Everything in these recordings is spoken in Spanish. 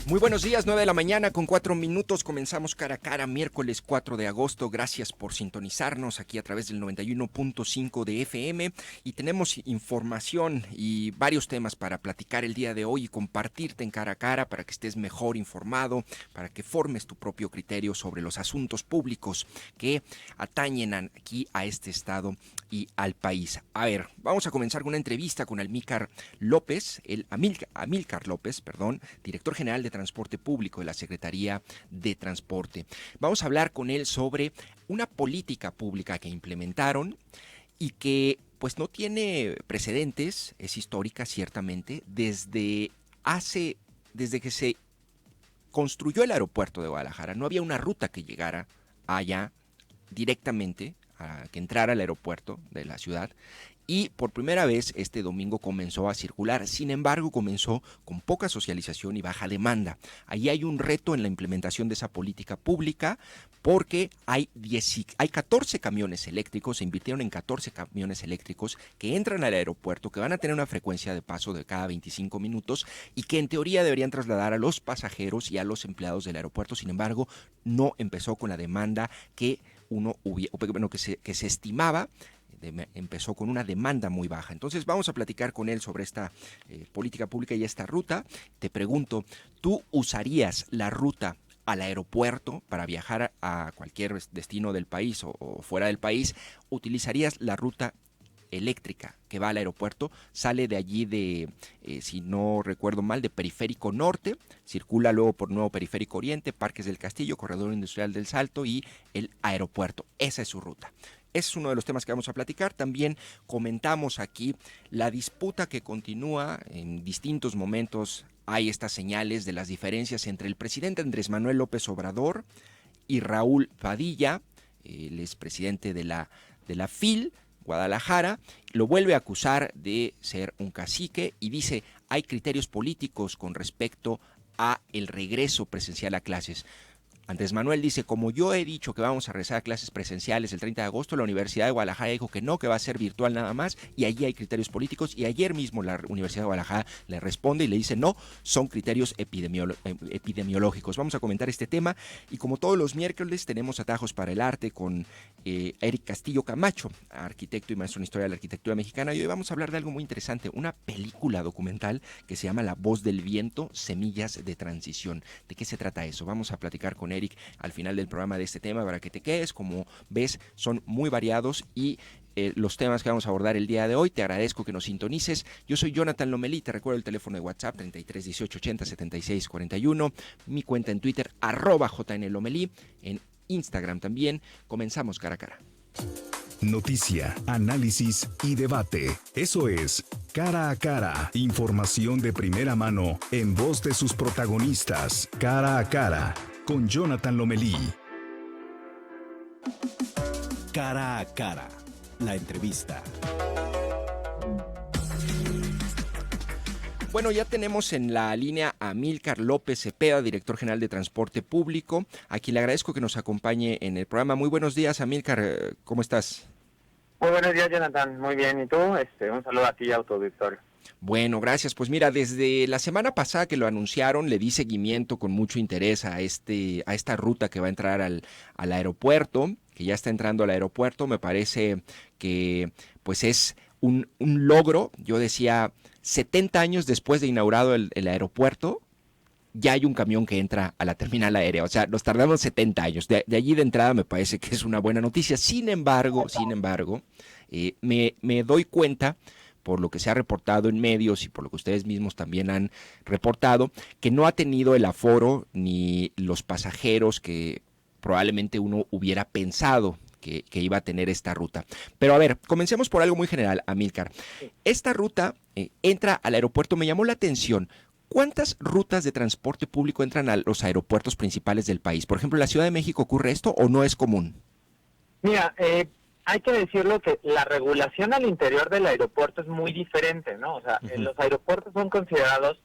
Muy buenos días, 9 de la mañana con 4 minutos. Comenzamos cara a cara, miércoles 4 de agosto. Gracias por sintonizarnos aquí a través del 91.5 de FM. Y tenemos información y varios temas para platicar el día de hoy y compartirte en cara a cara para que estés mejor informado, para que formes tu propio criterio sobre los asuntos públicos que atañen aquí a este estado y al país. A ver, vamos a comenzar con una entrevista con Amílcar López, Amílcar López, director general de Transporte Público de la Secretaría de Transporte. Vamos a hablar con él sobre una política pública que implementaron y que pues no tiene precedentes, es histórica ciertamente, desde que se construyó el aeropuerto de Guadalajara. No había una ruta que llegara allá directamente, que entrara al aeropuerto de la ciudad. Y por primera vez este domingo comenzó a circular. Sin embargo, comenzó con poca socialización y baja demanda. Ahí hay un reto en la implementación de esa política pública porque hay 14 camiones eléctricos, se invirtieron en 14 camiones eléctricos que entran al aeropuerto, que van a tener una frecuencia de paso de cada 25 minutos y que en teoría deberían trasladar a los pasajeros y a los empleados del aeropuerto. Sin embargo, no empezó con la demanda que que se estimaba. Empezó con una demanda muy baja. Entonces vamos a platicar con él sobre esta política pública y esta ruta. Te pregunto, ¿tú usarías la ruta al aeropuerto para viajar a cualquier destino del país o fuera del país? ¿Utilizarías la ruta eléctrica que va al aeropuerto? Sale de allí si no recuerdo mal, de Periférico Norte, circula luego por Nuevo Periférico Oriente, Parques del Castillo, Corredor Industrial del Salto y el aeropuerto. Esa es su ruta. Es uno de los temas que vamos a platicar. También comentamos aquí la disputa que continúa en distintos momentos. Hay estas señales de las diferencias entre el presidente Andrés Manuel López Obrador y Raúl Padilla, el expresidente de la FIL, Guadalajara. Lo vuelve a acusar de ser un cacique y dice hay criterios políticos con respecto a el regreso presencial a clases. Andrés Manuel dice, como yo he dicho que vamos a regresar a clases presenciales el 30 de agosto, la Universidad de Guadalajara dijo que no, que va a ser virtual nada más, y allí hay criterios políticos, y ayer mismo la Universidad de Guadalajara le responde y le dice no, son criterios epidemiológicos. Vamos a comentar este tema, y como todos los miércoles tenemos atajos para el arte con Eric Castillo Camacho, arquitecto y maestro en historia de la arquitectura mexicana, y hoy vamos a hablar de algo muy interesante, una película documental que se llama La Voz del Viento, Semillas de Transición. ¿De qué se trata eso? Vamos a platicar con Eric al final del programa de este tema para que te quedes. Como ves, son muy variados y los temas que vamos a abordar el día de hoy. Te agradezco que nos sintonices. Yo soy Jonathan Lomelí, te recuerdo el teléfono de WhatsApp 33 18 80 76 41, mi cuenta en Twitter @JNLomelí, en Instagram también. Comenzamos cara a cara. Noticia, análisis y debate. Eso es Cara a Cara. Información de primera mano en voz de sus protagonistas. Cara a Cara con Jonathan Lomelí. Cara a Cara. La entrevista. Bueno, ya tenemos en la línea a Amílcar López Cepeda, director general de Transporte Público, a quien le agradezco que nos acompañe en el programa. Muy buenos días, Amílcar, ¿cómo estás? Muy buenos días, Jonathan. Muy bien. ¿Y tú? Un saludo a ti y a tu auditorio. Bueno, gracias. Pues mira, desde la semana pasada que lo anunciaron, le di seguimiento con mucho interés a esta ruta que va a entrar al aeropuerto, que ya está entrando al aeropuerto. Me parece que pues es un logro. Yo decía, 70 años después de inaugurado el aeropuerto, ya hay un camión que entra a la terminal aérea. O sea, nos tardamos 70 años. De allí de entrada me parece que es una buena noticia. Sin embargo, me doy cuenta, por lo que se ha reportado en medios y por lo que ustedes mismos también han reportado, que no ha tenido el aforo ni los pasajeros que probablemente uno hubiera pensado que iba a tener esta ruta. Pero a ver, comencemos por algo muy general, Amílcar. Esta ruta entra al aeropuerto, me llamó la atención. ¿Cuántas rutas de transporte público entran a los aeropuertos principales del país? Por ejemplo, ¿en la Ciudad de México ocurre esto o no es común? Mira, hay que decirlo que la regulación al interior del aeropuerto es muy diferente, ¿no? O sea, los aeropuertos son considerados,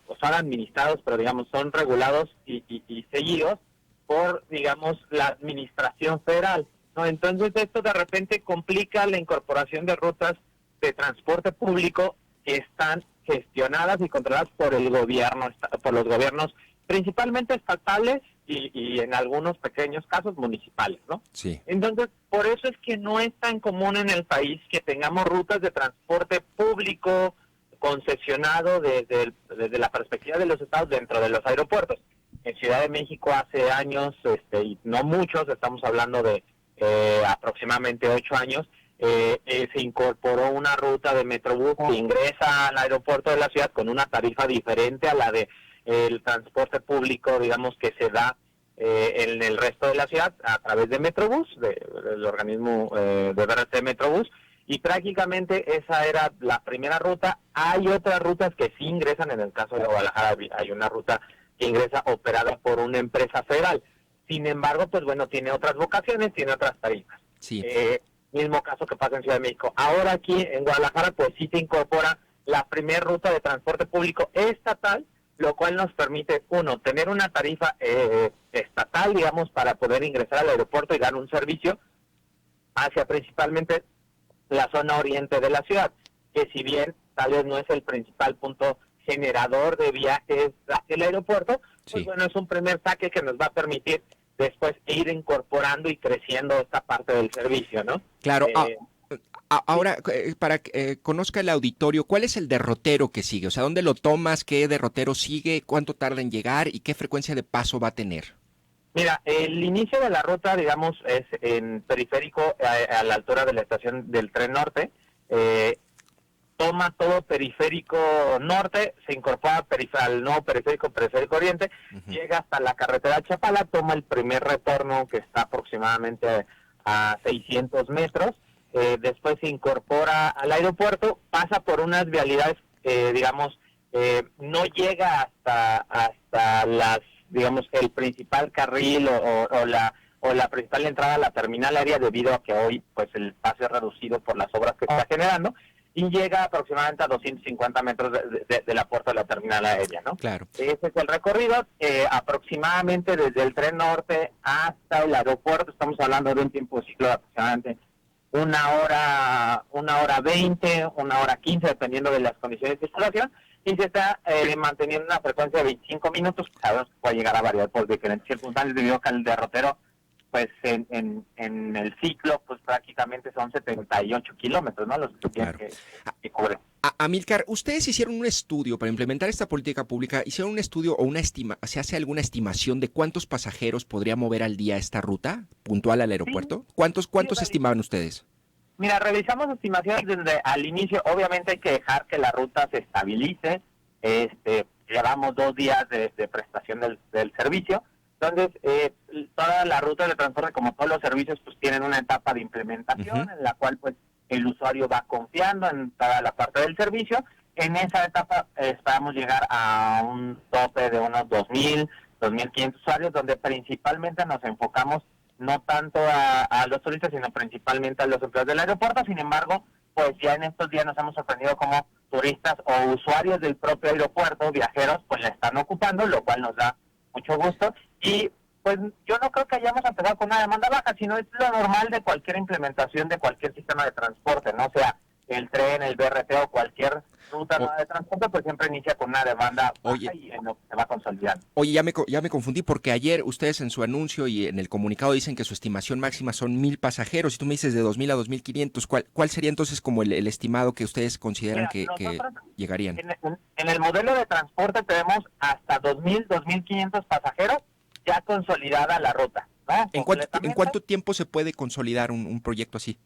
o son administrados, pero digamos, son regulados y seguidos por, digamos, la administración federal, ¿no? Entonces esto de repente complica la incorporación de rutas de transporte público que están gestionadas y controladas por el gobierno, por los gobiernos principalmente estatales y en algunos pequeños casos municipales, ¿no? Sí. Entonces, por eso es que no es tan común en el país que tengamos rutas de transporte público concesionado desde la perspectiva de los estados dentro de los aeropuertos. En Ciudad de México hace años, y no muchos, estamos hablando de aproximadamente 8 años, se incorporó una ruta de Metrobús que ingresa al aeropuerto de la ciudad con una tarifa diferente a la de el transporte público, digamos, que se da en el resto de la ciudad a través de Metrobús, del organismo de BRT Metrobús, y prácticamente esa era la primera ruta. Hay otras rutas que sí ingresan, en el caso de Guadalajara hay una ruta que ingresa operada por una empresa federal. Sin embargo, pues bueno, tiene otras vocaciones, tiene otras tarifas. Sí. Mismo caso que pasa en Ciudad de México. Ahora aquí en Guadalajara, pues sí se incorpora la primera ruta de transporte público estatal, lo cual nos permite, uno, tener una tarifa estatal, digamos, para poder ingresar al aeropuerto y dar un servicio hacia principalmente la zona oriente de la ciudad, que si bien tal vez no es el principal punto generador de viajes hacia el aeropuerto, pues Sí. bueno, es un primer saque que nos va a permitir después ir incorporando y creciendo esta parte del servicio, ¿no? Claro. Ahora, para que conozca el auditorio, ¿cuál es el derrotero que sigue? O sea, ¿dónde lo tomas? ¿Qué derrotero sigue? ¿Cuánto tarda en llegar? ¿Y qué frecuencia de paso va a tener? Mira, el inicio de la ruta, digamos, es en periférico, a la altura de la estación del Tren Norte. Toma todo periférico norte, se incorpora al nuevo periférico oriente, llega hasta la carretera Chapala, toma el primer retorno que está aproximadamente a 600 metros, después se incorpora al aeropuerto, pasa por unas vialidades, digamos, no llega hasta las, digamos, el principal carril o la principal entrada a la terminal aérea, debido a que hoy pues el paso es reducido por las obras que está generando, y llega aproximadamente a 250 metros de la puerta de la terminal aérea, ¿no? Claro. Ese es el recorrido, aproximadamente desde el Tren Norte hasta el aeropuerto, estamos hablando de un tiempo de ciclo de aproximadamente una hora 20, una hora 15, dependiendo de las condiciones de circulación, y se está manteniendo una frecuencia de 25 minutos, que sabemos que puede llegar a variar por diferentes circunstancias, debido a que el derrotero, pues en el ciclo, pues prácticamente son 78 kilómetros, ¿no? Los que tienen que cubrir. Amílcar, ustedes hicieron un estudio para implementar esta política pública, hicieron un estudio o ¿se hace alguna estimación de cuántos pasajeros podría mover al día esta ruta puntual al aeropuerto? Sí. ¿Cuántos Sí, estimaban ustedes? Mira, realizamos estimaciones desde al inicio. Obviamente hay que dejar que la ruta se estabilice. Llevamos 2 días de prestación del servicio. Entonces, toda la ruta de transporte, como todos los servicios, pues tienen una etapa de implementación en la cual pues el usuario va confiando en toda la parte del servicio. En esa etapa esperamos llegar a un tope de unos 2.000, 2.500 usuarios, donde principalmente nos enfocamos no tanto a los turistas, sino principalmente a los empleados del aeropuerto. Sin embargo, pues ya en estos días nos hemos sorprendido como turistas o usuarios del propio aeropuerto, viajeros, pues la están ocupando, lo cual nos da mucho gusto. Y pues yo no creo que hayamos empezado con una demanda baja, sino es lo normal de cualquier implementación de cualquier sistema de transporte, ¿no? O sea, el tren, el BRT o cualquier ruta nueva de transporte, pues siempre inicia con una demanda baja y en lo que se va consolidando. Oye, ya me confundí porque ayer ustedes en su anuncio y en el comunicado dicen que su estimación máxima son 1,000 pasajeros y tú me dices de 2,000 a 2,500. ¿Cuál sería entonces como el estimado que ustedes consideran que llegarían? En el modelo de transporte tenemos hasta 2,000, 2,500 pasajeros ya consolidada la ruta, ¿no? ¿En cuánto tiempo se puede consolidar un proyecto así?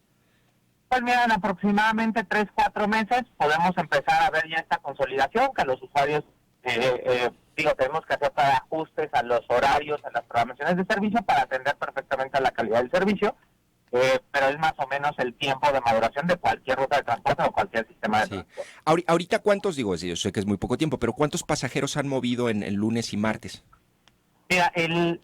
Pues mira, en aproximadamente 3, 4 meses podemos empezar a ver ya esta consolidación, que los usuarios, tenemos que hacer ajustes a los horarios, a las programaciones de servicio para atender perfectamente a la calidad del servicio, pero es más o menos el tiempo de maduración de cualquier ruta de transporte o cualquier sistema de transporte. Ahorita, yo sé que es muy poco tiempo, pero ¿cuántos pasajeros han movido en lunes y martes? Mira,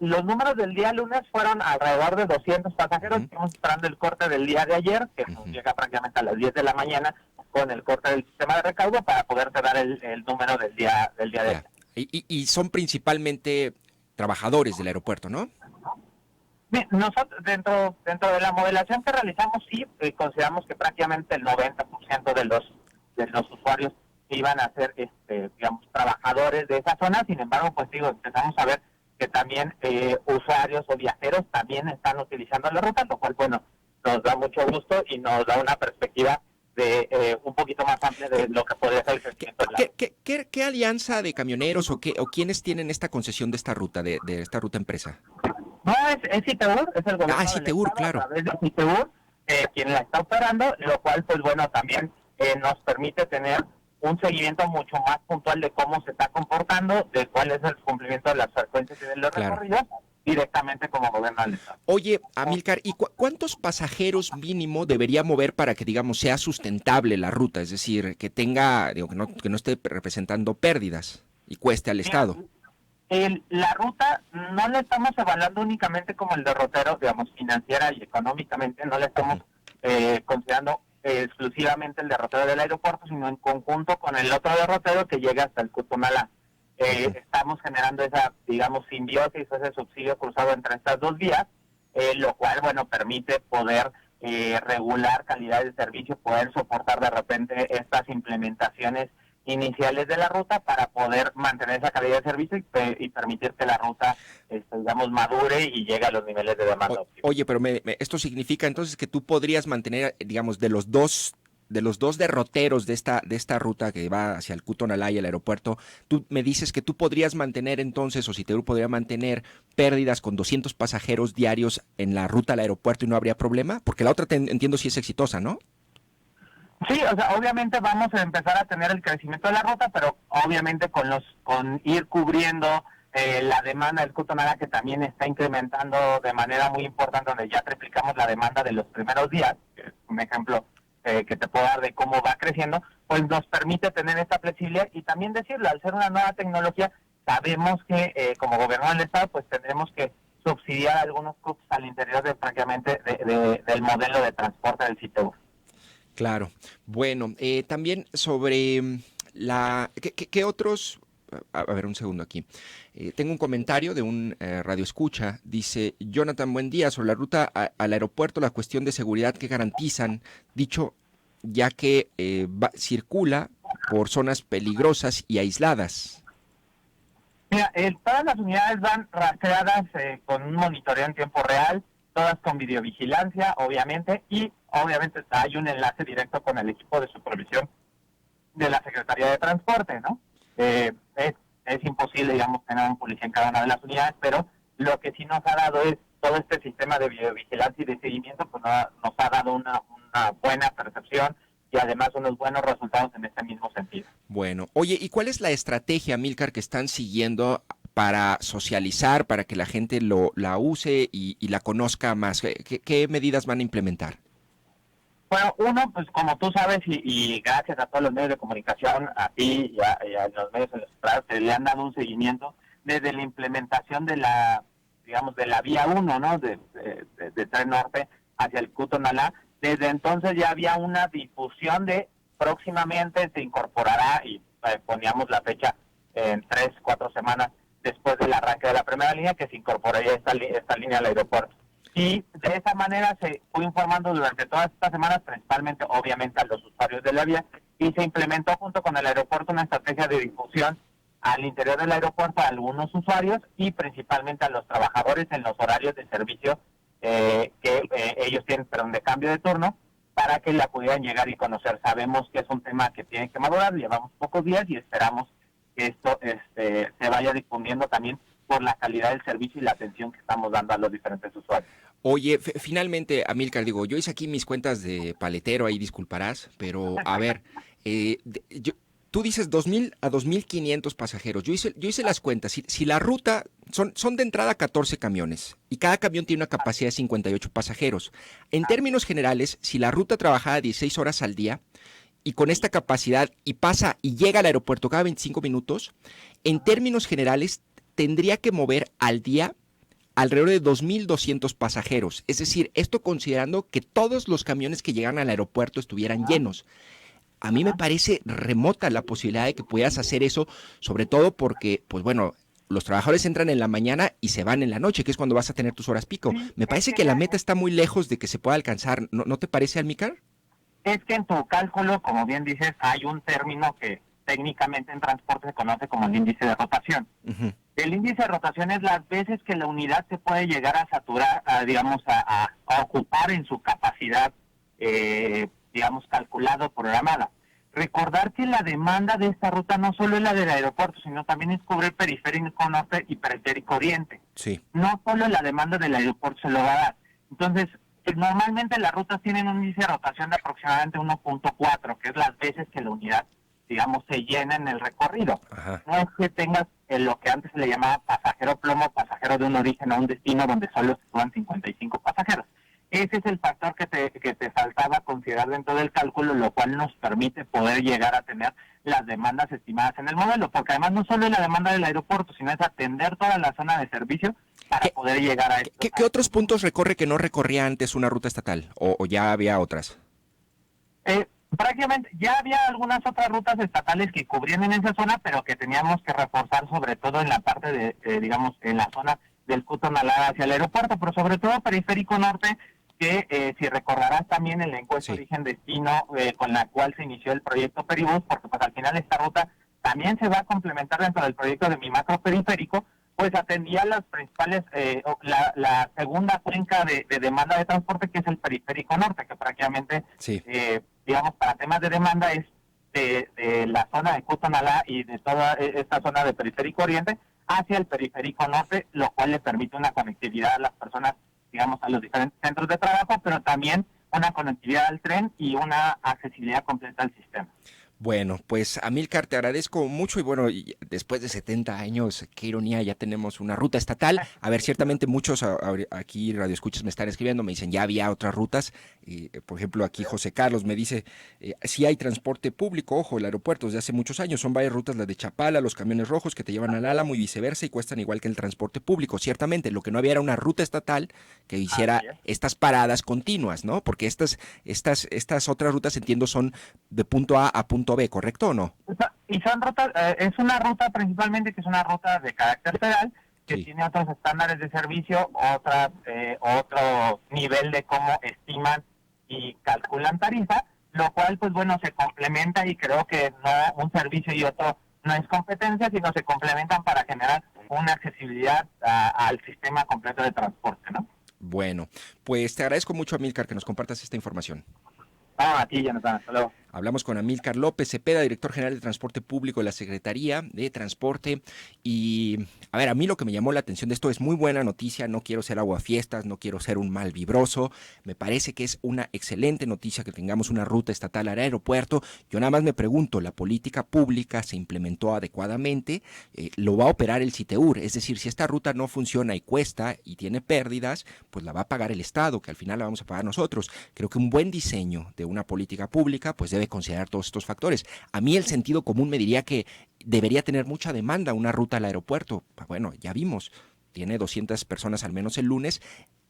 los números del día lunes fueron alrededor de 200 pasajeros. Estamos esperando el corte del día de ayer, que nos llega prácticamente a las 10 de la mañana, con el corte del sistema de recaudo para poderte dar el número del día de ayer. Y son principalmente trabajadores del aeropuerto, ¿no? Bien, nosotros dentro de la modelación que realizamos, sí, consideramos que prácticamente el 90% de los usuarios iban a ser, digamos, trabajadores de esa zona. Sin embargo, pues digo, empezamos a ver que también usuarios o viajeros también están utilizando la ruta, lo cual, bueno, nos da mucho gusto y nos da una perspectiva de un poquito más amplia de lo que podría ser el crecimiento. ¿Qué alianza de camioneros o quiénes tienen esta concesión de esta ruta, de esta ruta empresa? No, es Citeur, es el gobierno del Citeur, estado, claro. a través de Citeur, quien la está operando, lo cual, pues bueno, también nos permite tener un seguimiento mucho más puntual de cómo se está comportando, de cuál es el cumplimiento de las frecuencias y de los recorridos, directamente como gobierno del estado. Oye, Amílcar, ¿y cuántos pasajeros mínimo debería mover para que, digamos, sea sustentable la ruta? Es decir, que tenga, digo, que no esté representando pérdidas y cueste al Estado. La ruta no la estamos evaluando únicamente como el derrotero, digamos, financiera y económicamente, no la estamos considerando exclusivamente el derrotero del aeropuerto, sino en conjunto con el otro derrotero que llega hasta el Cutonalá. Estamos generando esa, digamos, simbiosis, ese subsidio cruzado entre estas dos vías, lo cual, bueno, permite poder regular calidad de servicio, poder soportar de repente estas implementaciones iniciales de la ruta para poder mantener esa calidad de servicio y permitir que la ruta, digamos, madure y llegue a los niveles de demanda óptima. Oye, pero esto significa entonces que tú podrías mantener, digamos, de los dos derroteros de esta ruta que va hacia el Cutonalá y el aeropuerto, tú me dices que tú podrías mantener entonces, o Citeur podría mantener pérdidas con 200 pasajeros diarios en la ruta al aeropuerto y no habría problema, porque la otra entiendo si es exitosa, ¿no? Sí, o sea, obviamente vamos a empezar a tener el crecimiento de la ruta, pero obviamente con ir cubriendo la demanda del Cutonalá, que también está incrementando de manera muy importante, donde ya triplicamos la demanda de los primeros días, que es un ejemplo que te puedo dar de cómo va creciendo, pues nos permite tener esta flexibilidad y también decirlo, al ser una nueva tecnología, sabemos que como gobierno del Estado, pues tendremos que subsidiar algunos costos al interior prácticamente del modelo de transporte del Citeur. Claro. Bueno, también sobre ¿qué otros? A ver, un segundo aquí. Tengo un comentario de un radioescucha. Dice, Jonathan, buen día. Sobre la ruta al aeropuerto, la cuestión de seguridad que garantizan, dicho, ya que circula por zonas peligrosas y aisladas. Mira, todas las unidades van rastreadas con un monitoreo en tiempo real, todas con videovigilancia, obviamente, y obviamente hay un enlace directo con el equipo de supervisión de la Secretaría de Transporte, ¿no? Es imposible, digamos, tener un policía en cada una de las unidades, pero lo que sí nos ha dado es todo este sistema de videovigilancia y de seguimiento, pues nos ha dado una buena percepción y además unos buenos resultados en este mismo sentido. Bueno, oye, ¿y cuál es la estrategia, Amílcar, que están siguiendo para socializar, para que la gente la use y la conozca más? ¿Qué medidas van a implementar? Bueno, uno, pues como tú sabes, y gracias a todos los medios de comunicación, a ti y a los medios en los que le han dado un seguimiento desde la implementación de la, digamos, de la vía 1, ¿no? De Tren Norte hacia el Cutonalá. Desde entonces ya había una difusión de próximamente se incorporará, y poníamos la fecha en 3-4 semanas después del arranque de la primera línea, que se incorporaría esta línea al aeropuerto. Y de esa manera se fue informando durante todas estas semanas, principalmente, obviamente, a los usuarios de la vía, y se implementó junto con el aeropuerto una estrategia de difusión al interior del aeropuerto a algunos usuarios y principalmente a los trabajadores en los horarios de servicio que ellos tienen, pero de cambio de turno, para que la pudieran llegar y conocer. Sabemos que es un tema que tiene que madurar, llevamos pocos días y esperamos que esto se vaya difundiendo también por la calidad del servicio y la atención que estamos dando a los diferentes usuarios. Oye, finalmente, Amílcar, digo, yo hice aquí mis cuentas de paletero, ahí disculparás, pero a ver, tú dices 2,000 a 2,500 pasajeros. Yo hice las cuentas. Si la ruta, son de entrada 14 camiones y cada camión tiene una capacidad de 58 pasajeros. En términos generales, si la ruta trabajara 16 horas al día y con esta capacidad y pasa y llega al aeropuerto cada 25 minutos, en términos generales tendría que mover al día alrededor de 2,200 pasajeros. Es decir, esto considerando que todos los camiones que llegan al aeropuerto estuvieran llenos. A mí me parece remota la posibilidad de que puedas hacer eso, sobre todo porque, pues bueno, los trabajadores entran en la mañana y se van en la noche, que es cuando vas a tener tus horas pico. Me parece que la meta está muy lejos de que se pueda alcanzar. ¿No te parece, Amílcar? Es que en tu cálculo, como bien dices, hay un término que técnicamente en transporte se conoce como el índice de rotación. Ujú. El índice de rotación es las veces que la unidad se puede llegar a saturar, a ocupar en su capacidad, calculada o programada. Recordar que la demanda de esta ruta no solo es la del aeropuerto, sino también es cubrir periférico norte y periférico oriente. Sí. No solo la demanda del aeropuerto se lo va a dar. Entonces, normalmente las rutas tienen un índice de rotación de aproximadamente 1.4, que es las veces que la unidad, se llena en el recorrido. Ajá. No es que tengas lo que antes se le llamaba pasajero plomo, pasajero de un origen a un destino donde solo se suban 55 pasajeros. Ese es el factor que te faltaba considerar dentro del cálculo, lo cual nos permite poder llegar a tener las demandas estimadas en el modelo, porque además no solo es la demanda del aeropuerto, sino es atender toda la zona de servicio para poder llegar a esto. ¿Qué otros puntos recorre que no recorría antes una ruta estatal? ¿O ya había otras? Prácticamente ya había algunas otras rutas estatales que cubrían en esa zona, pero que teníamos que reforzar sobre todo en la parte de, en la zona del Cutonalá hacia el aeropuerto, pero sobre todo periférico norte, que si recordarás también en la encuesta origen-destino con la cual se inició el proyecto Peribús, porque pues al final esta ruta también se va a complementar dentro del proyecto de mi macro periférico, pues atendía las principales, la segunda cuenca de demanda de transporte, que es el periférico norte, que prácticamente, para temas de demanda es de la zona de Cutonalá y de toda esta zona de periférico oriente hacia el periférico norte, lo cual le permite una conectividad a las personas, a los diferentes centros de trabajo, pero también una conectividad al tren y una accesibilidad completa al sistema. Bueno, pues Amílcar, te agradezco mucho y después de 70 años, qué ironía, ya tenemos una ruta estatal. A ver, ciertamente muchos aquí radioescuchas me están escribiendo, me dicen ya había otras rutas. Por ejemplo, aquí José Carlos me dice, sí hay transporte público, ojo, el aeropuerto desde hace muchos años, son varias rutas, las de Chapala, los camiones rojos que te llevan al Álamo y viceversa y cuestan igual que el transporte público. Ciertamente, lo que no había era una ruta estatal que hiciera estas paradas continuas, ¿no? Porque estas otras rutas, entiendo, son de punto A a punto B, ¿correcto o no? Y son rutas, es una ruta principalmente que es una ruta de carácter federal, que tiene otros estándares de servicio, otro nivel de cómo estiman y calculan tarifa, lo cual pues se complementa, y creo que no un servicio y otro no es competencia, sino se complementan para generar una accesibilidad al sistema completo de transporte, ¿no? Bueno, pues te agradezco mucho, Amílcar, que nos compartas esta información. A ti, Jonathan, hasta luego. Hablamos con Amílcar López Cepeda, director general de Transporte Público de la Secretaría de Transporte. Y, a ver, a mí lo que me llamó la atención de esto es muy buena noticia, no quiero ser aguafiestas, no quiero ser un mal vibroso, me parece que es una excelente noticia que tengamos una ruta estatal al aeropuerto. Yo nada más me pregunto, ¿la política pública se implementó adecuadamente? ¿Lo va a operar el CITEUR? Es decir, si esta ruta no funciona y cuesta y tiene pérdidas, pues la va a pagar el Estado, que al final la vamos a pagar nosotros. Creo que un buen diseño de una política pública pues debe considerar todos estos factores. A mí el sentido común me diría que debería tener mucha demanda una ruta al aeropuerto. Bueno, ya vimos, tiene 200 personas al menos el lunes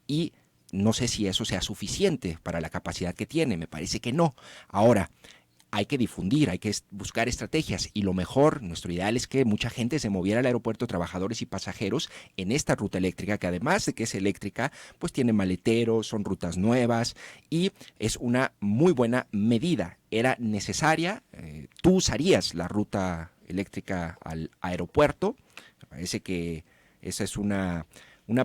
y no sé si eso sea suficiente para la capacidad que tiene, me parece que no. Ahora, hay que difundir, hay que buscar estrategias y lo mejor, nuestro ideal es que mucha gente se moviera al aeropuerto, trabajadores y pasajeros, en esta ruta eléctrica, que además de que es eléctrica, pues tiene maleteros, son rutas nuevas y es una muy buena medida. Era necesaria, tú usarías la ruta eléctrica al aeropuerto. Me parece que esa es una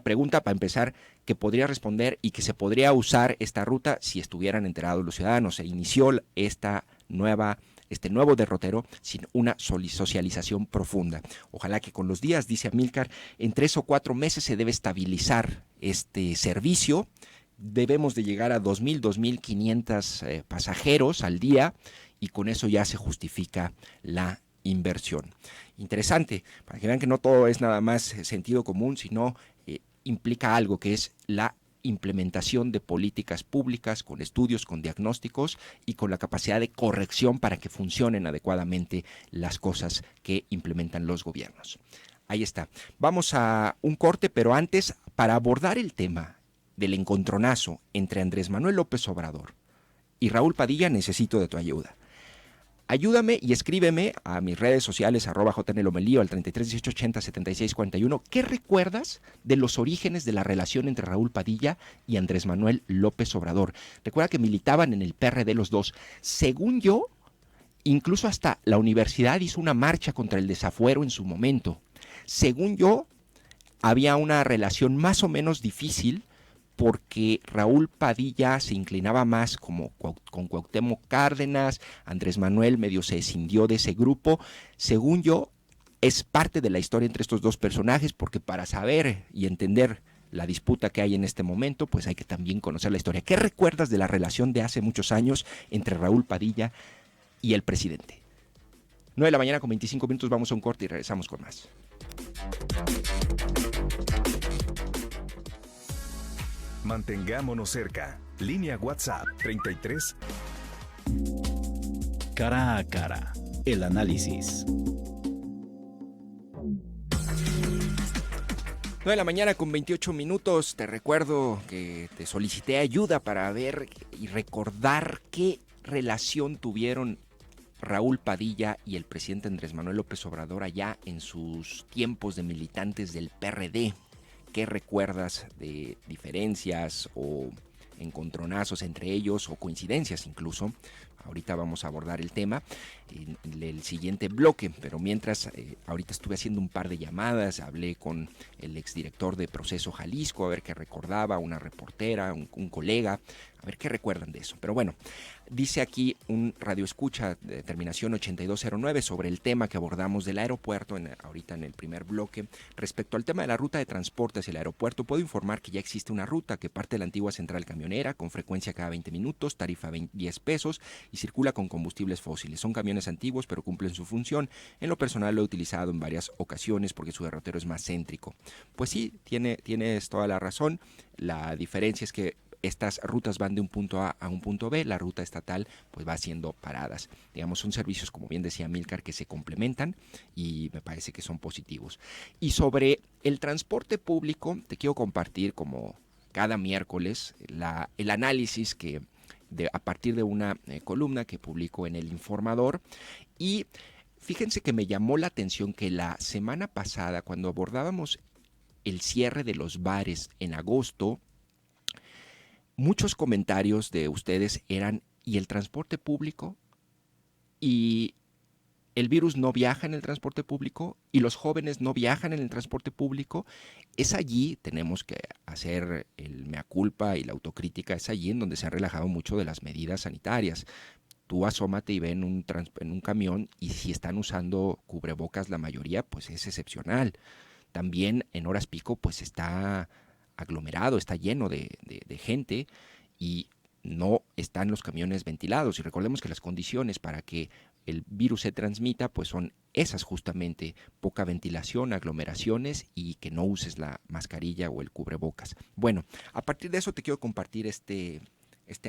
pregunta para empezar que podría responder y que se podría usar esta ruta si estuvieran enterados los ciudadanos. Se inició este nuevo derrotero sin una socialización profunda. Ojalá que con los días, dice Amílcar, en 3 o 4 meses se debe estabilizar este servicio. Debemos de llegar a 2,000, 2,500 pasajeros al día y con eso ya se justifica la inversión. Interesante, para que vean que no todo es nada más sentido común, sino implica algo que es la implementación de políticas públicas con estudios, con diagnósticos y con la capacidad de corrección para que funcionen adecuadamente las cosas que implementan los gobiernos. Ahí está. Vamos a un corte, pero antes, para abordar el tema del encontronazo entre Andrés Manuel López Obrador y Raúl Padilla, necesito de tu ayuda. Ayúdame y escríbeme a mis redes sociales, @jnlomelio, al 3318807641. ¿Qué recuerdas de los orígenes de la relación entre Raúl Padilla y Andrés Manuel López Obrador? Recuerda que militaban en el PRD los dos. Según yo, incluso hasta la universidad hizo una marcha contra el desafuero en su momento. Según yo, había una relación más o menos difícil porque Raúl Padilla se inclinaba más como con Cuauhtémoc Cárdenas, Andrés Manuel medio se escindió de ese grupo. Según yo, es parte de la historia entre estos dos personajes, porque para saber y entender la disputa que hay en este momento, pues hay que también conocer la historia. ¿Qué recuerdas de la relación de hace muchos años entre Raúl Padilla y el presidente? 9 de la mañana con 25 minutos, vamos a un corte y regresamos con más. Mantengámonos cerca. Línea WhatsApp 33. Cara a cara. El análisis. 9 de la mañana con 28 minutos. Te recuerdo que te solicité ayuda para ver y recordar qué relación tuvieron Raúl Padilla y el presidente Andrés Manuel López Obrador allá en sus tiempos de militantes del PRD. ¿Qué recuerdas de diferencias o encontronazos entre ellos o coincidencias incluso? Ahorita vamos a abordar el tema en el siguiente bloque, pero mientras, ahorita estuve haciendo un par de llamadas, hablé con el exdirector de Proceso Jalisco, a ver qué recordaba, una reportera, un colega, a ver qué recuerdan de eso. Pero bueno, dice aquí un radioescucha de terminación 8209 sobre el tema que abordamos del aeropuerto ahorita en el primer bloque. Respecto al tema de la ruta de transporte hacia el aeropuerto, puedo informar que ya existe una ruta que parte de la antigua central camionera con frecuencia cada 20 minutos, tarifa 10 pesos y circula con combustibles fósiles. Son camiones antiguos pero cumplen su función. En lo personal lo he utilizado en varias ocasiones porque su derrotero es más céntrico. Pues sí, tienes toda la razón. La diferencia es que estas rutas van de un punto A a un punto B, la ruta estatal pues va haciendo paradas. Digamos, son servicios, como bien decía Amílcar, que se complementan y me parece que son positivos. Y sobre el transporte público, te quiero compartir, como cada miércoles, el análisis que a partir de una columna que publico en El Informador. Y fíjense que me llamó la atención que la semana pasada, cuando abordábamos el cierre de los bares en agosto, muchos comentarios de ustedes eran: ¿y el transporte público? ¿Y el virus no viaja en el transporte público? ¿Y los jóvenes no viajan en el transporte público? Es allí, tenemos que hacer el mea culpa y la autocrítica, es allí en donde se han relajado mucho de las medidas sanitarias. Tú asómate y ve en un camión, y si están usando cubrebocas la mayoría, pues es excepcional. También en horas pico pues está aglomerado, está lleno de gente y no están los camiones ventilados. Y recordemos que las condiciones para que el virus se transmita pues son esas justamente: poca ventilación, aglomeraciones y que no uses la mascarilla o el cubrebocas. Bueno, a partir de eso te quiero compartir este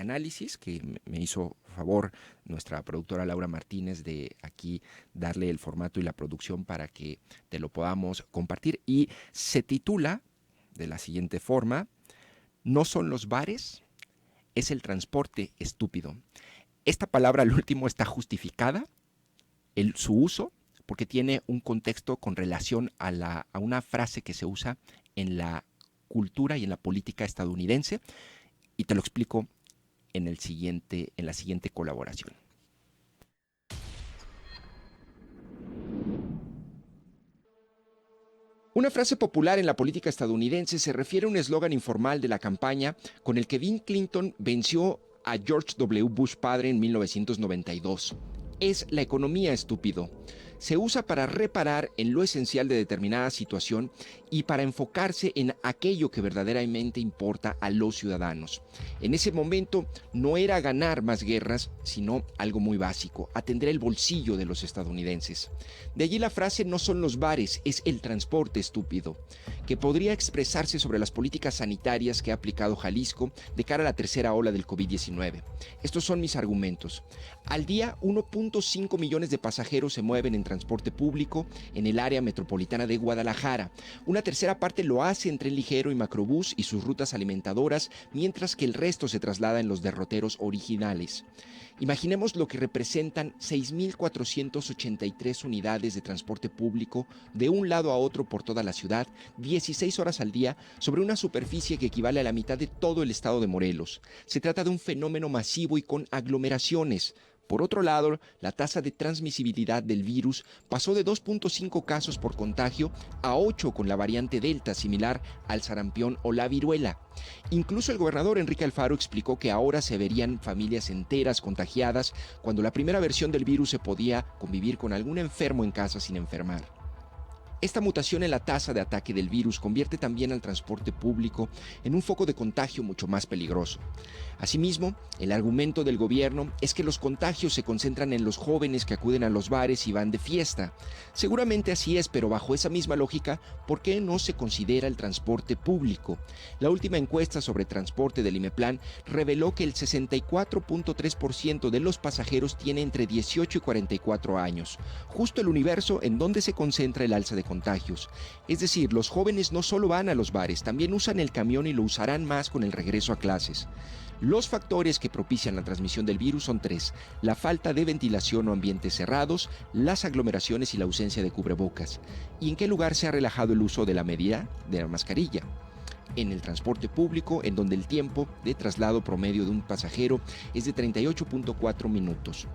análisis que me hizo favor nuestra productora Laura Martínez de aquí darle el formato y la producción para que te lo podamos compartir, y se titula de la siguiente forma: no son los bares, es el transporte estúpido. Esta palabra al último está justificada, su uso, porque tiene un contexto con relación a una frase que se usa en la cultura y en la política estadounidense, y te lo explico en la siguiente colaboración. Una frase popular en la política estadounidense se refiere a un eslogan informal de la campaña con el que Bill Clinton venció a George W. Bush padre en 1992. Es la economía, estúpido. Se usa para reparar en lo esencial de determinada situación y para enfocarse en aquello que verdaderamente importa a los ciudadanos. En ese momento no era ganar más guerras, sino algo muy básico: atender el bolsillo de los estadounidenses. De allí la frase "no son los bares, es el transporte, estúpido", que podría expresarse sobre las políticas sanitarias que ha aplicado Jalisco de cara a la tercera ola del COVID-19. Estos son mis argumentos. Al día, 1.5 millones de pasajeros se mueven en transporte público en el área metropolitana de Guadalajara. Una tercera parte lo hace en tren ligero y macrobús y sus rutas alimentadoras, mientras que el resto se traslada en los derroteros originales. Imaginemos lo que representan 6.483 unidades de transporte público de un lado a otro por toda la ciudad, 16 horas al día, sobre una superficie que equivale a la mitad de todo el estado de Morelos. Se trata de un fenómeno masivo y con aglomeraciones. Por otro lado, la tasa de transmisibilidad del virus pasó de 2.5 casos por contagio a 8 con la variante Delta, similar al sarampión o la viruela. Incluso el gobernador Enrique Alfaro explicó que ahora se verían familias enteras contagiadas cuando la primera versión del virus se podía convivir con algún enfermo en casa sin enfermar. Esta mutación en la tasa de ataque del virus convierte también al transporte público en un foco de contagio mucho más peligroso. Asimismo, el argumento del gobierno es que los contagios se concentran en los jóvenes que acuden a los bares y van de fiesta. Seguramente así es, pero bajo esa misma lógica, ¿por qué no se considera el transporte público? La última encuesta sobre transporte del IMEPLAN reveló que el 64.3% de los pasajeros tiene entre 18 y 44 años, justo el universo en donde se concentra el alza de contagios. Es decir, los jóvenes no solo van a los bares, también usan el camión y lo usarán más con el regreso a clases. Los factores que propician la transmisión del virus son 3: la falta de ventilación o ambientes cerrados, las aglomeraciones y la ausencia de cubrebocas. ¿Y en qué lugar se ha relajado el uso de la medida de la mascarilla? En el transporte público, en donde el tiempo de traslado promedio de un pasajero es de 38.4 minutos.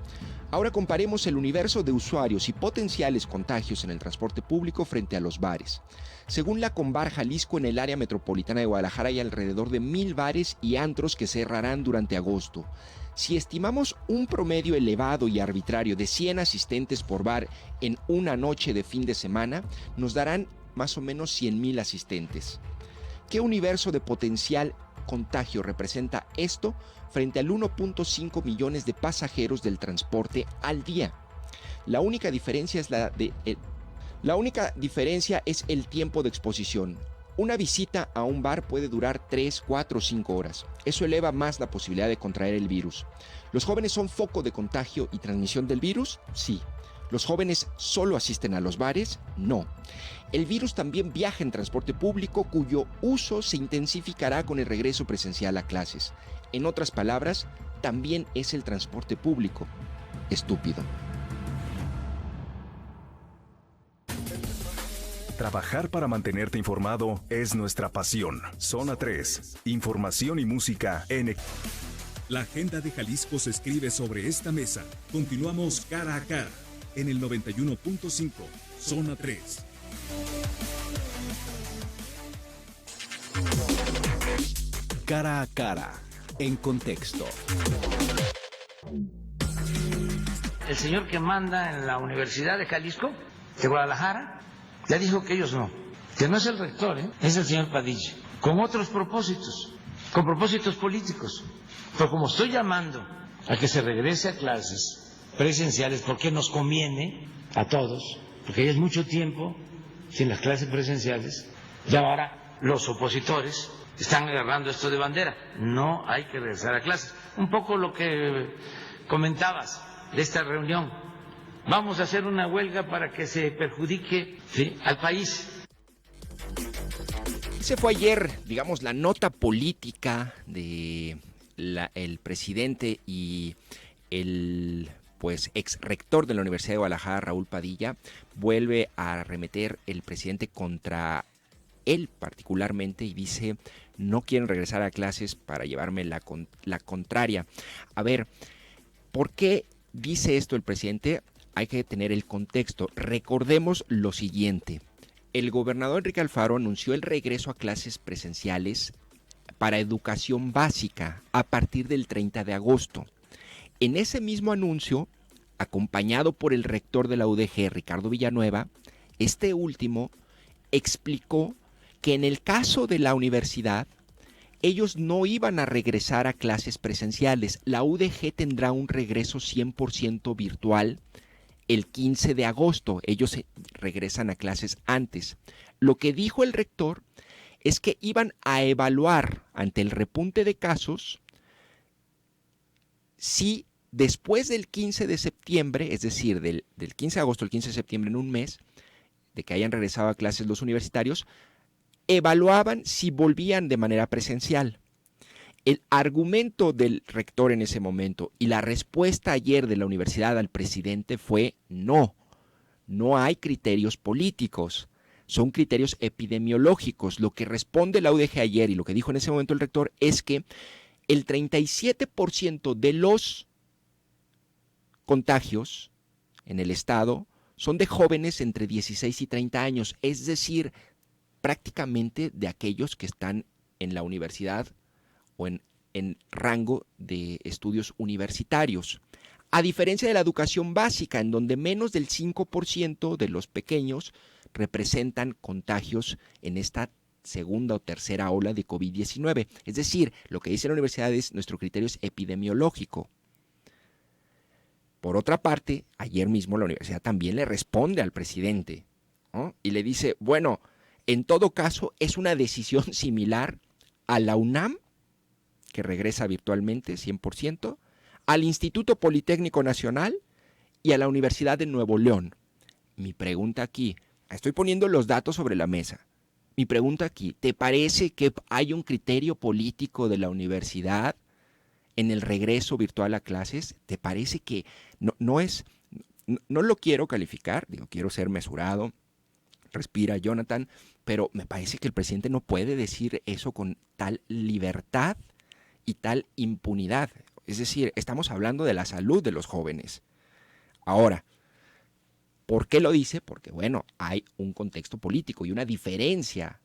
Ahora comparemos el universo de usuarios y potenciales contagios en el transporte público frente a los bares. Según la Conbar Jalisco, en el área metropolitana de Guadalajara hay alrededor de 1,000 bares y antros que cerrarán durante agosto. Si estimamos un promedio elevado y arbitrario de 100 asistentes por bar en una noche de fin de semana, nos darán más o menos 100,000 asistentes. ¿Qué universo de potencial contagio representa esto frente al 1.5 millones de pasajeros del transporte al día? La única diferencia es el tiempo de exposición. Una visita a un bar puede durar 3, 4 o 5 horas. Eso eleva más la posibilidad de contraer el virus. ¿Los jóvenes son foco de contagio y transmisión del virus? Sí. ¿Los jóvenes solo asisten a los bares? No. El virus también viaja en transporte público, cuyo uso se intensificará con el regreso presencial a clases. En otras palabras, también es el transporte público estúpido. Trabajar para mantenerte informado es nuestra pasión. Zona 3. Información y música en... La agenda de Jalisco se escribe sobre esta mesa. Continuamos cara a cara en el 91.5, Zona 3. Cara a cara, en contexto. El señor que manda en la Universidad de Jalisco, de Guadalajara, ya dijo que ellos no, que no es el rector, es el señor Padilla, con otros propósitos, con propósitos políticos. Pero como estoy llamando a que se regrese a clases presenciales, porque nos conviene a todos, porque ya es mucho tiempo sin las clases presenciales, y ahora los opositores están agarrando esto de bandera. No hay que regresar a clases. Un poco lo que comentabas de esta reunión. Vamos a hacer una huelga para que se perjudique, ¿sí?, al país. Se fue ayer, digamos, la nota política de el presidente y el ex rector de la Universidad de Guadalajara, Raúl Padilla. Vuelve a arremeter el presidente contra él particularmente y dice: no quieren regresar a clases para llevarme la contraria. A ver, ¿por qué dice esto el presidente? Hay que tener el contexto. Recordemos lo siguiente. El gobernador Enrique Alfaro anunció el regreso a clases presenciales para educación básica a partir del 30 de agosto. En ese mismo anuncio, acompañado por el rector de la UDG, Ricardo Villanueva, este último explicó que en el caso de la universidad, ellos no iban a regresar a clases presenciales. La UDG tendrá un regreso 100% virtual el 15 de agosto. Ellos regresan a clases antes. Lo que dijo el rector es que iban a evaluar ante el repunte de casos si después del 15 de septiembre, es decir, del 15 de agosto al 15 de septiembre, en un mes, de que hayan regresado a clases los universitarios, evaluaban si volvían de manera presencial. El argumento del rector en ese momento y la respuesta ayer de la universidad al presidente fue no hay criterios políticos, son criterios epidemiológicos. Lo que responde la UDG ayer y lo que dijo en ese momento el rector es que el 37% de los contagios en el estado son de jóvenes entre 16 y 30 años, es decir, prácticamente de aquellos que están en la universidad o en rango de estudios universitarios. A diferencia de la educación básica, en donde menos del 5% de los pequeños representan contagios en esta segunda o tercera ola de COVID-19. Es decir, lo que dice la universidad es nuestro criterio es epidemiológico. Por otra parte, ayer mismo la universidad también le responde al presidente, ¿no? Y le dice, bueno, en todo caso es una decisión similar a la UNAM, que regresa virtualmente 100%, al Instituto Politécnico Nacional y a la Universidad de Nuevo León. Mi pregunta aquí, estoy poniendo los datos sobre la mesa. Mi pregunta aquí, ¿te parece que hay un criterio político de la universidad en el regreso virtual a clases? ¿Te parece que no lo quiero calificar, digo, quiero ser mesurado, respira Jonathan, pero me parece que el presidente no puede decir eso con tal libertad y tal impunidad? Es decir, estamos hablando de la salud de los jóvenes. Ahora, ¿por qué lo dice? Porque, bueno, hay un contexto político y una diferencia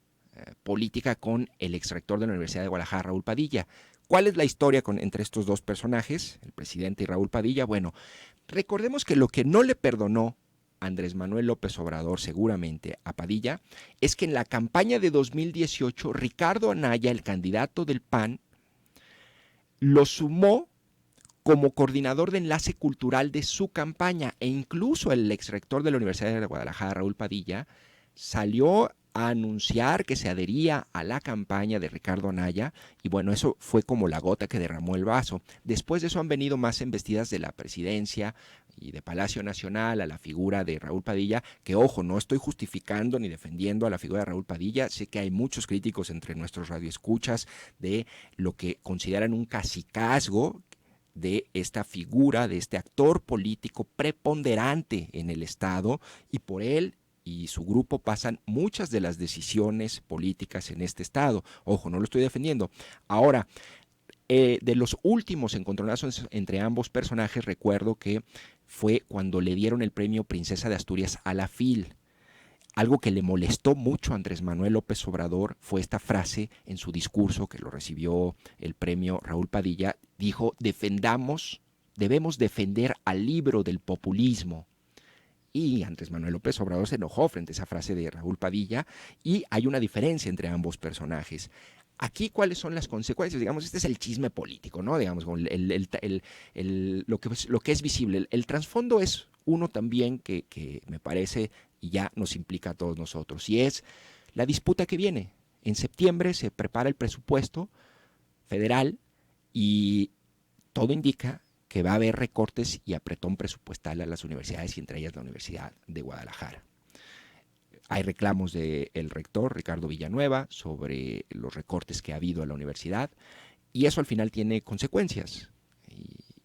política con el exrector de la Universidad de Guadalajara, Raúl Padilla. ¿Cuál es la historia entre estos dos personajes, el presidente y Raúl Padilla? Bueno, recordemos que lo que no le perdonó Andrés Manuel López Obrador seguramente a Padilla es que en la campaña de 2018 Ricardo Anaya, el candidato del PAN, lo sumó como coordinador de enlace cultural de su campaña, e incluso el exrector de la Universidad de Guadalajara, Raúl Padilla, salió a anunciar que se adhería a la campaña de Ricardo Anaya, y bueno, eso fue como la gota que derramó el vaso. Después de eso han venido más embestidas de la presidencia y de Palacio Nacional a la figura de Raúl Padilla, que ojo, no estoy justificando ni defendiendo a la figura de Raúl Padilla, sé que hay muchos críticos entre nuestros radioescuchas de lo que consideran un cacicazgo de esta figura, de este actor político preponderante en el Estado, y por él y su grupo pasan muchas de las decisiones políticas en este Estado. Ojo, no lo estoy defendiendo. Ahora, de los últimos encontronazos entre ambos personajes, recuerdo que fue cuando le dieron el premio Princesa de Asturias a la FIL. Algo que le molestó mucho a Andrés Manuel López Obrador fue esta frase en su discurso, que lo recibió el premio Raúl Padilla. Dijo, debemos defender al libro del populismo. Y Andrés Manuel López Obrador se enojó frente a esa frase de Raúl Padilla, y hay una diferencia entre ambos personajes. Aquí, ¿cuáles son las consecuencias? Digamos, este es el chisme político, ¿no? Digamos, lo que es visible. El trasfondo es uno también que me parece y ya nos implica a todos nosotros, y es la disputa que viene. En septiembre se prepara el presupuesto federal y todo indica que va a haber recortes y apretón presupuestal a las universidades, y entre ellas la Universidad de Guadalajara. Hay reclamos del rector Ricardo Villanueva sobre los recortes que ha habido a la universidad, y eso al final tiene consecuencias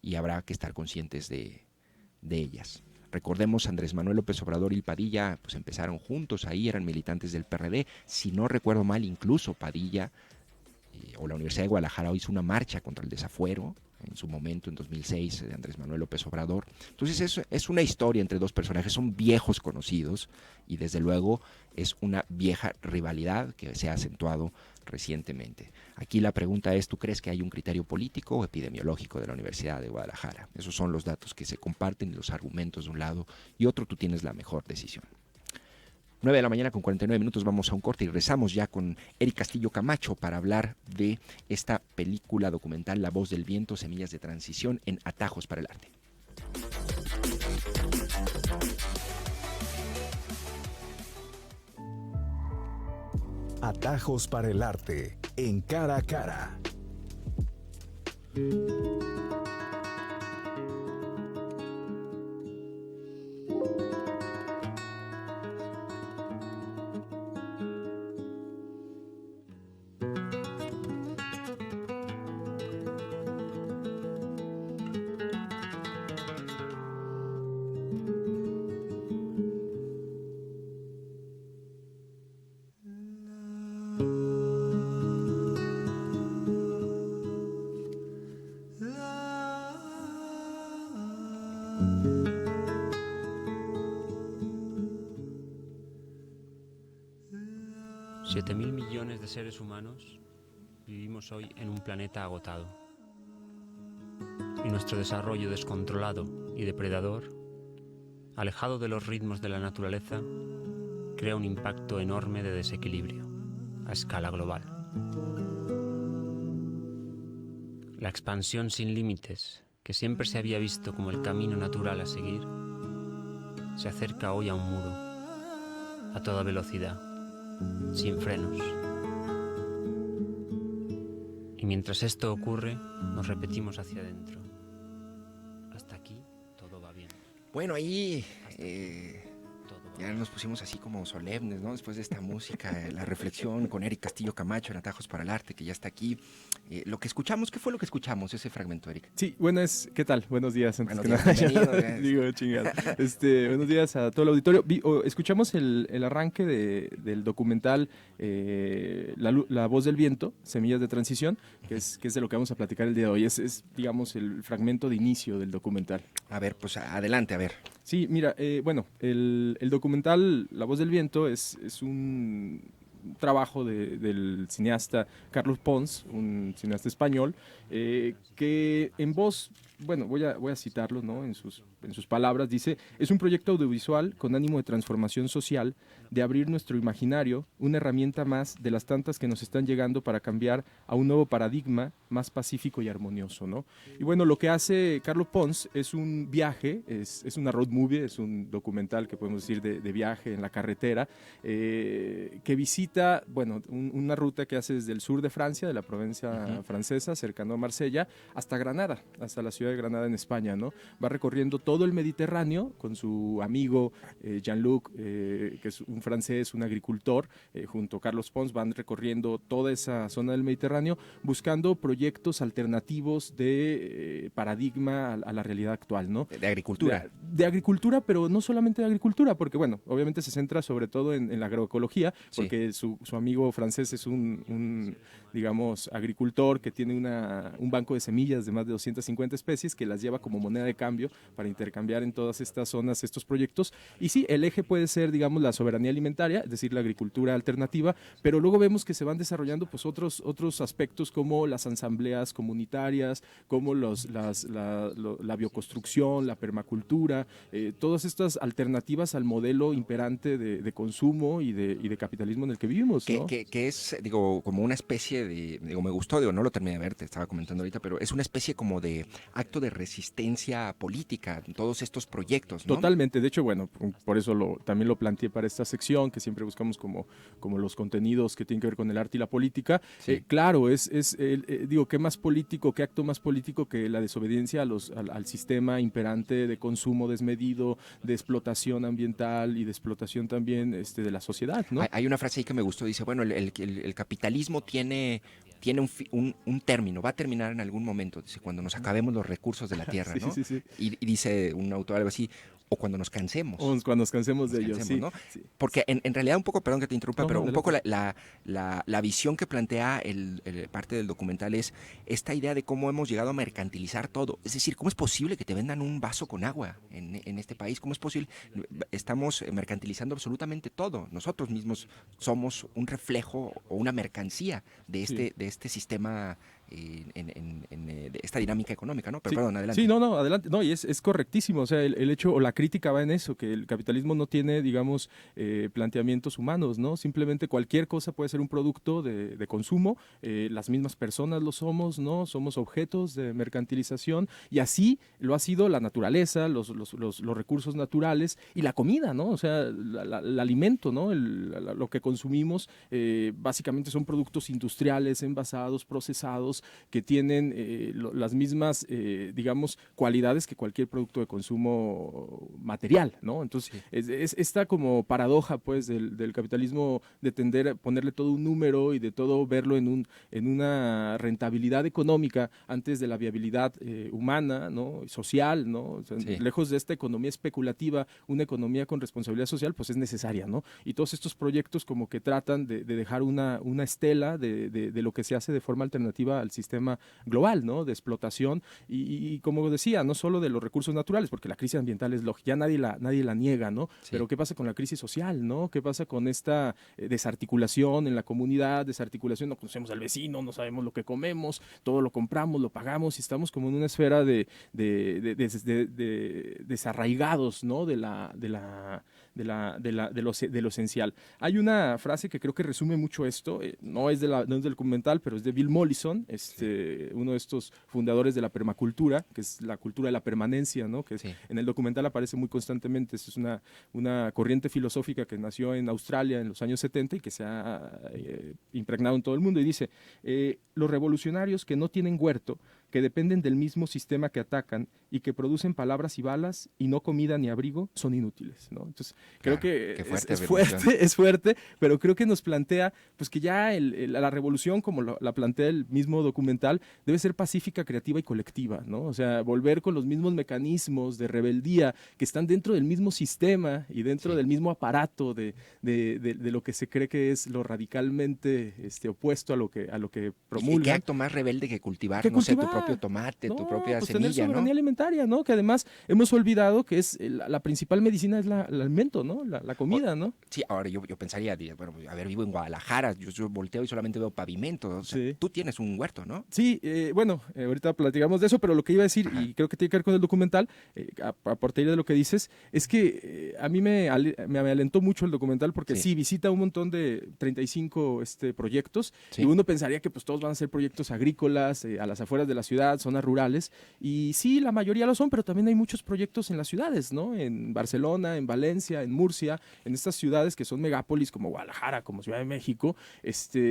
y habrá que estar conscientes de ellas. Recordemos, Andrés Manuel López Obrador y Padilla pues empezaron juntos, ahí eran militantes del PRD, si no recuerdo mal, incluso Padilla o la Universidad de Guadalajara hizo una marcha contra el desafuero en su momento, en 2006, de Andrés Manuel López Obrador. Entonces es una historia entre dos personajes, son viejos conocidos, y desde luego es una vieja rivalidad que se ha acentuado recientemente. Aquí la pregunta es, ¿tú crees que hay un criterio político o epidemiológico de la Universidad de Guadalajara? Esos son los datos que se comparten y los argumentos de un lado y otro, tú tienes la mejor decisión. 9 de la mañana con 49 minutos, vamos a un corte y regresamos ya con Eric Castillo Camacho para hablar de esta película documental La Voz del Viento, Semillas de Transición en Atajos para el Arte. Atajos para el Arte, en Cara a Cara. La 7.000 millones de seres humanos vivimos hoy en un planeta agotado. Y nuestro desarrollo descontrolado y depredador, alejado de los ritmos de la naturaleza, crea un impacto enorme de desequilibrio a escala global. La expansión sin límites, que siempre se había visto como el camino natural a seguir, se acerca hoy a un muro, a toda velocidad, sin frenos. Y mientras esto ocurre, nos repetimos hacia adentro. Hasta aquí todo va bien. Bueno, ahí Todo va ya bien. nos pusimos así como solemnes, ¿no? Después de esta música, la reflexión con Eric Castillo Camacho en Atajos para el Arte, que ya está aquí. Lo que escuchamos, ¿qué fue lo que escuchamos, ese fragmento, Eric? Sí, bueno, ¿qué tal? Buenos días, antes Buenos que días, nada. bienvenido, Digo, chingado. Buenos días a todo el auditorio. Escuchamos el arranque del documental La voz del viento, Semillas de Transición, que es de lo que vamos a platicar el día de hoy. Es digamos, el fragmento de inicio del documental. A ver, pues adelante, a ver. Sí, mira, bueno, el documental La voz del viento es un trabajo del cineasta Carlos Pons, un cineasta español, que en voz, bueno, voy a citarlo, ¿no? En sus palabras, dice: es un proyecto audiovisual con ánimo de transformación social, de abrir nuestro imaginario, una herramienta más de las tantas que nos están llegando para cambiar a un nuevo paradigma más pacífico y armonioso, ¿no? Y bueno, lo que hace Carlos Pons es un viaje, es una road movie, es un documental que podemos decir de viaje en la carretera, que visita, bueno, una ruta que hace desde el sur de Francia, de la provincia francesa, cercano a Marsella, hasta Granada, hasta la ciudad de Granada en España, ¿no? Va recorriendo todo el Mediterráneo con su amigo Jean-Luc, que es un francés, un agricultor, junto a Carlos Pons, van recorriendo toda esa zona del Mediterráneo buscando proyectos alternativos de paradigma a la realidad actual, ¿no? De agricultura. De agricultura, pero no solamente de agricultura, porque bueno, obviamente se centra sobre todo en la agroecología, porque su amigo francés es un digamos, agricultor que tiene un banco de semillas de más de 250 especies que las lleva como moneda de cambio para intercambiar en todas estas zonas estos proyectos. Y sí, el eje puede ser, digamos, la soberanía alimentaria, es decir, la agricultura alternativa, pero luego vemos que se van desarrollando pues otros aspectos como las asambleas comunitarias, como la bioconstrucción, la permacultura, todas estas alternativas al modelo imperante de consumo y de capitalismo en el que vivimos, ¿no? Que es, digo, como una especie de, digo, me gustó, digo, no lo terminé de ver, te estaba comentando ahorita, pero es una especie como de acto de resistencia política, todos estos proyectos, ¿no? Totalmente, de hecho, bueno, por eso también lo planteé para esta sección, que siempre buscamos como los contenidos que tienen que ver con el arte y la política. Sí. Claro, digo, ¿qué más político, qué acto más político que la desobediencia al sistema imperante de consumo desmedido, de explotación ambiental y de explotación también de la sociedad, ¿no? Hay una frase ahí que me gustó, dice, bueno, el capitalismo tiene un término, va a terminar en algún momento, dice, cuando nos acabemos los recursos de la tierra, Sí, ¿no? sí. Y dice un autor algo así, o cuando nos cansemos. O cuando nos cansemos de ellos, sí, ¿no? sí. Porque en realidad un poco, perdón que te interrumpa, No, pero un poco adelante. la visión que plantea parte del documental es esta idea de cómo hemos llegado a mercantilizar todo. Es decir, ¿cómo es posible que te vendan un vaso con agua en este país? ¿Cómo es posible? Estamos mercantilizando absolutamente todo. Nosotros mismos somos un reflejo o una mercancía de este sistema, de esta dinámica económica, ¿no? Pero Sí. perdón, adelante. Sí, no, adelante. No, y es correctísimo. O sea, el hecho o la crítica va en eso, que el capitalismo no tiene, digamos, planteamientos humanos, ¿no? Simplemente cualquier cosa puede ser un producto de consumo. Las mismas personas lo somos, ¿no? Somos objetos de mercantilización y así lo ha sido la naturaleza, los recursos naturales y la comida, ¿no? O sea, el alimento, ¿no? Lo que consumimos básicamente son productos industriales, envasados, procesados, que tienen las mismas, digamos, cualidades que cualquier producto de consumo material, ¿no? Entonces, Sí. es esta como paradoja, pues, del capitalismo de tender a ponerle todo un número y de todo verlo en una rentabilidad económica antes de la viabilidad humana, ¿no? Social, ¿no? O sea, Sí. lejos de esta economía especulativa, una economía con responsabilidad social, pues es necesaria, ¿no? Y todos estos proyectos como que tratan de dejar una estela de lo que se hace de forma alternativa al sistema global, ¿no? De explotación y como decía, no solo de los recursos naturales, porque la crisis ambiental es lógica, ya nadie la niega, ¿no? Sí. Pero ¿qué pasa con la crisis social, ¿no? ¿Qué pasa con esta desarticulación en la comunidad, desarticulación, no conocemos al vecino, no sabemos lo que comemos, todo lo compramos, lo pagamos y estamos como en una esfera de desarraigados, ¿no? de lo esencial. Hay una frase que creo que resume mucho esto, no es del documental, pero es de Bill Mollison, uno de estos fundadores de la permacultura, que es la cultura de la permanencia, ¿no? Que en el documental aparece muy constantemente. Es una corriente filosófica que nació en Australia en los años 70 y que se ha impregnado en todo el mundo, y dice, los revolucionarios que no tienen huerto, que dependen del mismo sistema que atacan y que producen palabras y balas y no comida ni abrigo, son inútiles, ¿no? Entonces, creo que es fuerte, pero creo que nos plantea pues que ya la revolución, como la plantea el mismo documental, debe ser pacífica, creativa y colectiva, ¿no? O sea, volver con los mismos mecanismos de rebeldía que están dentro del mismo sistema y dentro del mismo aparato de lo que se cree que es lo radicalmente opuesto a lo que promulgan. ¿Y qué acto más rebelde que cultivar, no sé, tu propio tomate, tu propia semilla, tener soberanía ¿no? alimentaria, ¿no? Que además hemos olvidado que es la principal medicina es el alimento, ¿no? La comida, ¿no? Sí, ahora yo pensaría, bueno, a ver, vivo en Guadalajara, yo volteo y solamente veo pavimento, o sea, tú tienes un huerto, ¿no? Sí, bueno, ahorita platicamos de eso, pero lo que iba a decir, y creo que tiene que ver con el documental, a partir de lo que dices, es que a mí me alentó mucho el documental porque visita un montón de 35 proyectos, y uno pensaría que pues todos van a ser proyectos agrícolas, a las afueras de la ciudad, zonas rurales, y sí, la mayoría lo son, pero también hay muchos proyectos en las ciudades, ¿no? En Barcelona, en Valencia, en Murcia, en estas ciudades que son megápolis como Guadalajara, como Ciudad de México,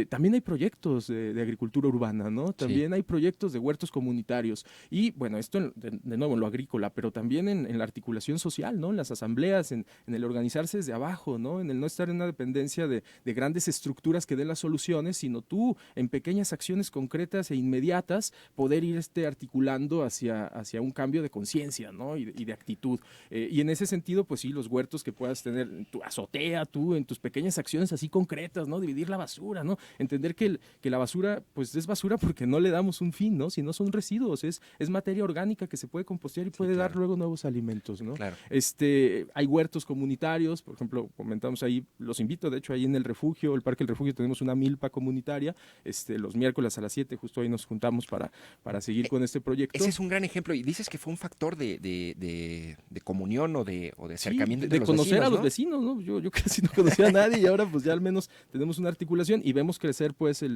también hay proyectos de agricultura urbana, ¿no? También hay proyectos de huertos comunitarios, y bueno, esto de nuevo en lo agrícola, pero también en la articulación social, ¿no? En las asambleas, en el organizarse desde abajo, ¿no? En el no estar en una dependencia de grandes estructuras que den las soluciones, sino tú, en pequeñas acciones concretas e inmediatas, poder ir articulando hacia un cambio de conciencia, ¿no? Y de actitud. Y en ese sentido, pues sí, los huertos que puedas tener en tu azotea, tú, en tus pequeñas acciones así concretas, ¿no? Dividir la basura, ¿no? Entender que la basura, pues es basura porque no le damos un fin, ¿no? Si no son residuos, es materia orgánica que se puede compostear y puede dar luego nuevos alimentos, ¿no? Claro. Hay huertos comunitarios, por ejemplo, comentamos ahí, los invito, de hecho, ahí en el refugio, el Parque del Refugio, tenemos una milpa comunitaria, los miércoles a las 7, justo ahí nos juntamos para seguir con este proyecto. Ese es un gran ejemplo, y dices que fue un factor de comunión o de acercamiento entre los conocer vecinos, a los ¿no? vecinos, ¿no? Yo casi no conocía a nadie y ahora pues ya al menos tenemos una articulación y vemos crecer pues la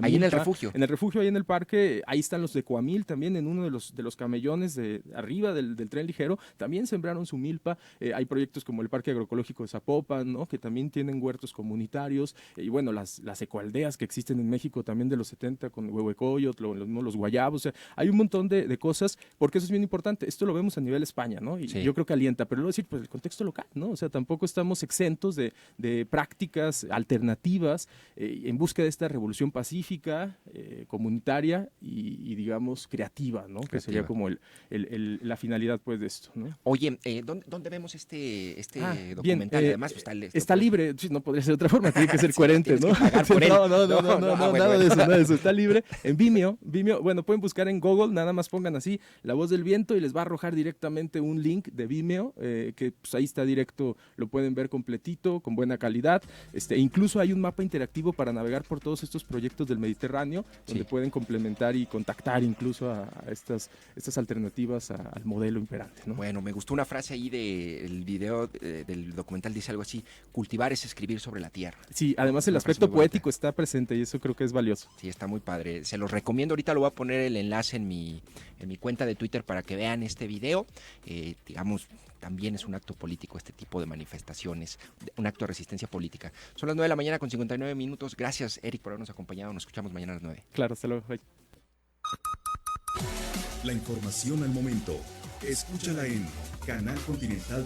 ahí milpa. en el refugio. En el refugio, ahí en el parque, ahí están los de Coamil también, en uno de los camellones de arriba del tren ligero, también sembraron su milpa. Hay proyectos como el Parque Agroecológico de Zapopan, ¿no? Que también tienen huertos comunitarios, y bueno, las ecoaldeas que existen en México también de los 70 con Huehuecoyotl, los guayabos, o sea, hay un montón de cosas, porque eso es bien importante. Esto lo vemos a nivel España, ¿no? Y yo creo que alienta, pero luego decir, pues el contexto local, ¿no? O sea, tampoco estamos exentos de prácticas alternativas en busca de esta revolución pacífica, comunitaria y digamos creativa, ¿no? Que sería como la finalidad pues de esto, ¿no? Oye, ¿dónde vemos este documental? Bien, además, pues, está libre, sí, no podría ser de otra forma, tiene que ser coherente, ¿no? No, nada de eso, está libre en Vimeo, bueno, pueden buscar en Google, nada más pongan así La Voz del Viento y les va a arrojar directamente un link de Vimeo, que pues ahí está directo, lo pueden ver completito, con buena calidad, incluso hay un mapa interactivo para navegar por todos estos proyectos del Mediterráneo, donde pueden complementar y contactar incluso a estas alternativas al modelo imperante, ¿no? Bueno, me gustó una frase ahí del video del documental, dice algo así: cultivar es escribir sobre la tierra. Sí, además el aspecto poético está presente y eso creo que es valioso. Sí, está muy padre. Se los recomiendo. Ahorita lo voy a poner el enlace en mi cuenta de Twitter para que vean este video. Digamos, también es un acto político este tipo de manifestaciones, un acto de resistencia política. Son las 9 de la mañana con 59 minutos. Gracias, Eric, por habernos acompañado. Nos escuchamos mañana a las 9. Claro, hasta luego. Bye. La información al momento. Escúchala en Canal Continental.